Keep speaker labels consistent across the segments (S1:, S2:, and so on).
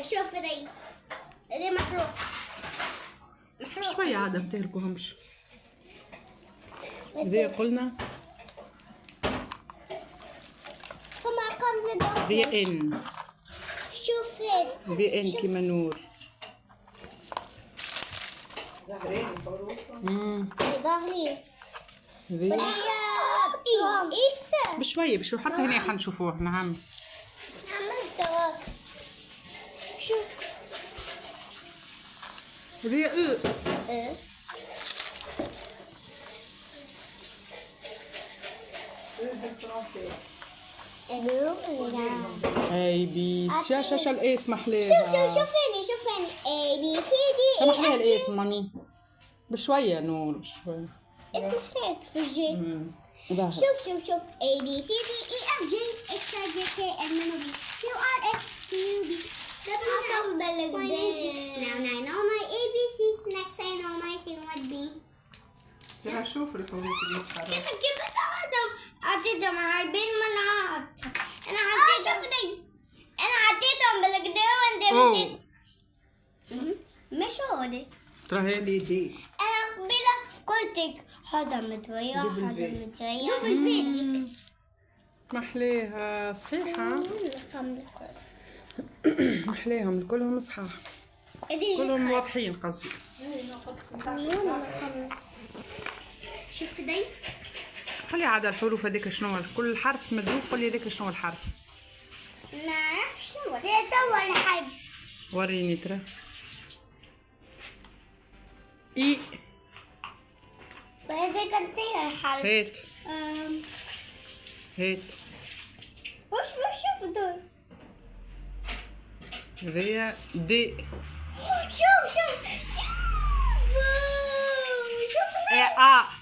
S1: شوف ذي محروق
S2: شوية عادة بتهركوهمش. ذي قلنا
S1: فما قام زاد
S2: ذي ان
S1: شوف هيك
S2: ذي ان كيما نور.
S1: ظهري
S2: ذي
S1: اكس
S2: بشوية حتى هنا خلينا نشوفوه. نعم
S1: عملت شوف
S2: ذي او اي بي شاشة الاس محليها.
S1: شوف فيني A B C D E
S2: محليها
S1: F G
S2: الاس مامي بشوية نور بشوية.
S1: اسمح لك في الجي.
S2: ظهر.
S1: شوف A B C D E F G H I J K L M N O P Q R S T U V W Now I know my ABCs. Next I know my C what B.
S2: ترى شوف الحروف اللي بتحرك.
S1: كيف عديتهم عاربين منعات. أنا عديتهم شوف أنا عديتهم بالكده وأنت مش هودي.
S2: ترى هي اللي دي
S1: أنا قبيلة قلتك هذا متويا هذا متويا بالفيديو.
S2: محليها صحيحة. محليهم كلهم صحاح كلهم واضحين قصدي.
S1: شوف دي
S2: خلي عاد الحروف هذيك شنو كل حرف مدروب. قولي هذيك شنو الحرف.
S1: ما أعرف شنو ده أول حرف.
S2: وريني ترى. اي
S1: وهذيك كثير الحرف.
S2: هيت هيت
S1: وش شوف دول.
S2: ذي دي.
S1: شوف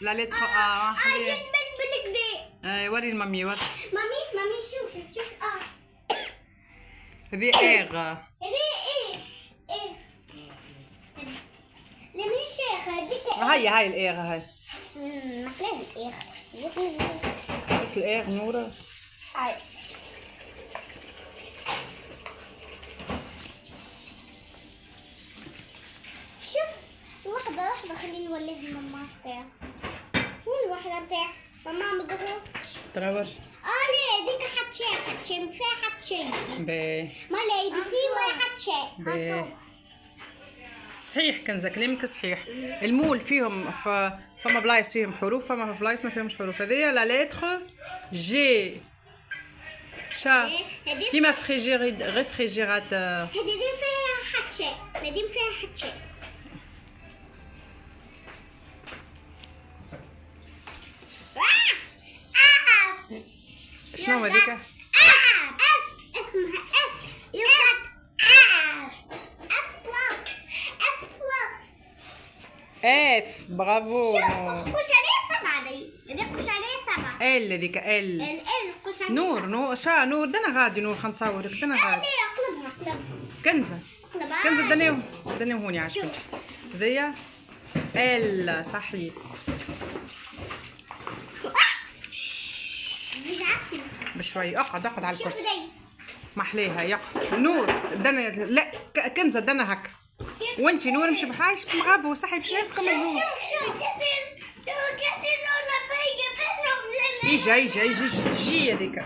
S2: لا لتر
S1: عايزين بالكده.
S2: وري المامي وري.
S1: مامي شوف
S2: ذي ايغ.
S1: هذه ايه لمن الشيخ هذيك
S2: هاي الايغ هاي.
S1: مقلاه الايخ
S2: شفت الايغ نورة.
S1: هاي شوف لحظة خليني نوليه ماما الساعة. وين الوحدة نتاع ماما مدهوش.
S2: تراور
S1: ليه ديك حط شيء ما فيها حط شيء.
S2: باهي
S1: ما لا ABC ولا حط شيء.
S2: باهي صحيح كنزة كلامك صحيح. المول فيهم فما بلايص فيهم حروف فما بلايص ما فيهمش حروف. هذيا لا لتر جي شا كيما ريفريجيراتور.
S1: هذه دي فيها حط شيء. هذه فيها حط شيء.
S2: شنو هذيك؟
S1: اف اسمها
S2: اف برافو.
S1: قشرية 7 هذيك قشرية 7.
S2: ال هذيك ال
S1: قشرية
S2: نور شا نور دنا غادي نور خنصورك دنا غادي.
S1: قلبها
S2: كنزة دنيهم هوني عاش بنتي. ذيا ال صحيح. بشوي اقعد على الكرسي. محليها يقعد نور دنا لا كنزة دنا هكا. وانتي نور مش بحايش مغابو صحي مش راسكم الزوج. جي هذيك